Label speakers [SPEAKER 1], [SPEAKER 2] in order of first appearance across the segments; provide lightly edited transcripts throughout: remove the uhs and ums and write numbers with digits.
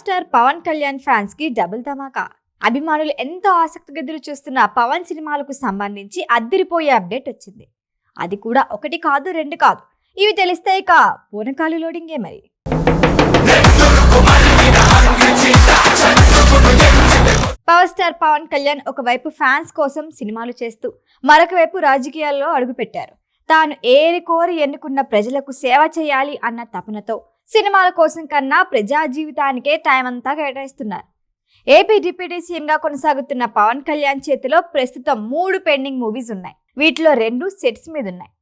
[SPEAKER 1] Star Pawan Kalyan fans కి double ధమాకా. అభిమానులు ఎంతో ఆసక్తిగా ఎదురు చూస్తున్న పవన్ సినిమాలకు సంబంధించి అద్దిరిపోయే అప్డేట్ వచ్చింది. అది కూడా ఒకటి కాదు రెండు కాదు. ఇవి తెలిస్తే ఇక పూనకాలు లోడింగే మరి. పవర్ స్టార్ పవన్ కళ్యాణ్ ఒకవైపు ఫ్యాన్స్ కోసం సినిమాలు చేస్తూ మరొక వైపు రాజకీయాల్లో అడుగుపెట్టారు. తాను ఏరి కోరి ఎన్నుకున్న ప్రజలకు సేవ చేయాలి అన్న తపనతో సినిమాల కోసం కన్నా ప్రజా జీవితానికే టైం అంతా కేటాయిస్తున్నారు. ఏపీ డిప్యూటీ సీఎంగా కొనసాగుతున్న పవన్ కళ్యాణ్ చేతిలో ప్రస్తుతం 3 పెండింగ్ మూవీస్ ఉన్నాయి. వీటిలో 2 సెట్స్ మీద ఉన్నాయి.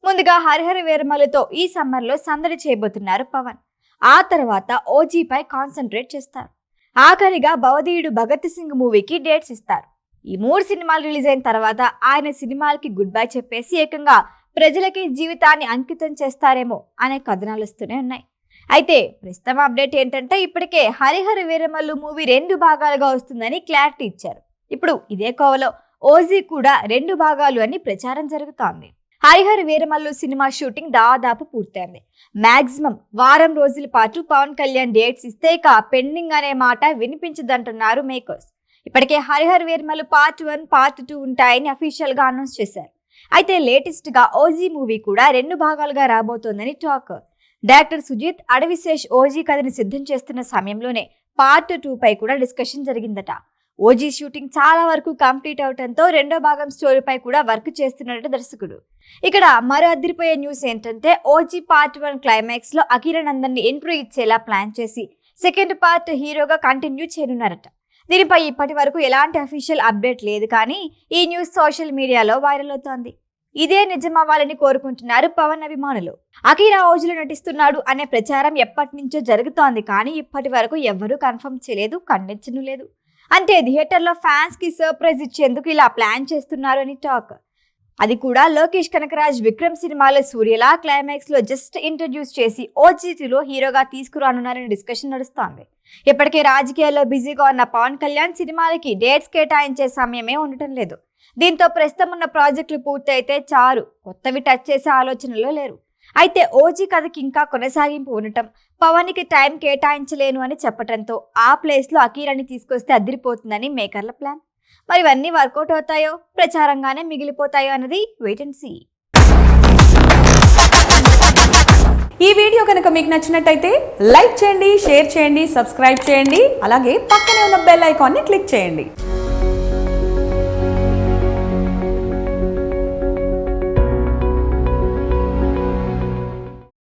[SPEAKER 1] ముందుగా హరిహర వీరమలుతో ఈ సమ్మర్లో సందడి చేయబోతున్నారు పవన్. ఆ తర్వాత ఓజీపై కాన్సన్ట్రేట్ చేస్తారు. ఆఖరిగా భవదీయుడు భగత్ సింగ్ మూవీకి డేట్స్ ఇస్తారు. ఈ 3 సినిమాలు రిలీజ్ అయిన తర్వాత ఆయన సినిమాలకి గుడ్ బై చెప్పేసి ఏకంగా ప్రజలకి జీవితాన్ని అంకితం చేస్తారేమో అనే కథనాలు వస్తూనే ఉన్నాయి. అయితే ప్రస్తుతం అప్డేట్ ఏంటంటే ఇప్పటికే హరిహర వీరమల్లు మూవీ 2 భాగాలుగా వస్తుందని క్లారిటీ ఇచ్చారు. ఇప్పుడు ఇదే కోవలో ఓజీ కూడా 2 భాగాలు అని ప్రచారం జరుగుతోంది. హరిహర వీరమల్లు సినిమా షూటింగ్ దాదాపు పూర్తయింది. మాక్సిమం వారం రోజుల పాటు పవన్ కళ్యాణ్ డేట్స్ ఇస్తే ఇక పెండింగ్ అనే మాట వినిపించదంటున్నారు మేకర్స్. ఇప్పటికే హరిహర వీరమల్లు పార్ట్ 1, పార్ట్ 2 ఉంటాయని అఫీషియల్ గా అనౌన్స్ చేశారు. అయితే లేటెస్ట్ గా ఓజీ మూవీ కూడా 2 భాగాలుగా రాబోతోందని talk. Director Sujeeth Adivi Sesh OG కథని సిద్ధం చేస్తున్న సమయంలోనే పార్ట్ 2 పై కూడా డిస్కషన్ జరిగిందట. ఓజీ షూటింగ్ చాలా వరకు కంప్లీట్ అవడంతో 2వ భాగం స్టోరీపై కూడా వర్క్ చేస్తున్నట్టు దర్శకుడు. ఇక్కడ మరో అదిరిపోయే న్యూస్ ఏంటంటే ఓజీ పార్ట్ 1 క్లైమాక్స్ లో అఖిరానందన్ ని ఎంట్రీ ఇచ్చేలా ప్లాన్ చేసి సెకండ్ పార్ట్ హీరోగా కంటిన్యూ చేయనున్నారట. దీనిపై ఇప్పటి వరకు ఎలాంటి అఫీషియల్ అప్డేట్ లేదు, కానీ ఈ న్యూస్ సోషల్ మీడియాలో వైరల్ అవుతోంది. ఇదే నిజమవ్వాలని కోరుకుంటున్నారు పవన్ అభిమానులు. అఖీరా ఓజీలో నటిస్తున్నాడు అనే ప్రచారం ఎప్పటి నుంచో జరుగుతోంది, కానీ ఇప్పటి వరకు ఎవ్వరూ కన్ఫర్మ్ చేయలేదు, ఖండించను లేదు. అంటే థియేటర్లో ఫ్యాన్స్ కి సర్ప్రైజ్ ఇచ్చేందుకు ఇలా ప్లాన్ చేస్తున్నారు అని టాక్. అది కూడా లోకేష్ కనకరాజ్ విక్రమ్ సినిమాలో సూర్యలా క్లైమాక్స్ లో జస్ట్ ఇంట్రడ్యూస్ చేసి ఓజీటీలో హీరోగా తీసుకురానున్నారని డిస్కషన్ నడుస్తోంది. ఇప్పటికే రాజకీయాల్లో బిజీగా ఉన్న పవన్ కళ్యాణ్ సినిమాలకి డేట్స్ కేటాయించే సమయమే ఉండటం లేదు. దీంతో ప్రస్తుతం ఉన్న ప్రాజెక్టులు పూర్తయితే చాలు, కొత్తవి టచ్ చేసే ఆలోచనలో లేరు. అయితే ఓజీ కథకి ఇంకా కొనసాగింపు ఉండటం, పవన్ కి టైం కేటాయించలేను అని చెప్పడంతో ఆ ప్లేస్ లో అఖీరాని తీసుకొస్తే అదిరిపోతుందని మేకర్ల ప్లాన్. మరి ఇవన్నీ వర్కౌట్ అవుతాయో, ప్రచారంగానే మిగిలిపోతాయో అన్నది వెయిట్ అండ్ సీ.
[SPEAKER 2] ఈ వీడియో కనుక మీకు నచ్చినట్టయితే లైక్ చేయండి, షేర్ చేయండి, సబ్స్క్రైబ్ చేయండి. అలాగే పక్కనే ఉన్న బెల్ ఐకాన్ని క్లిక్ చేయండి.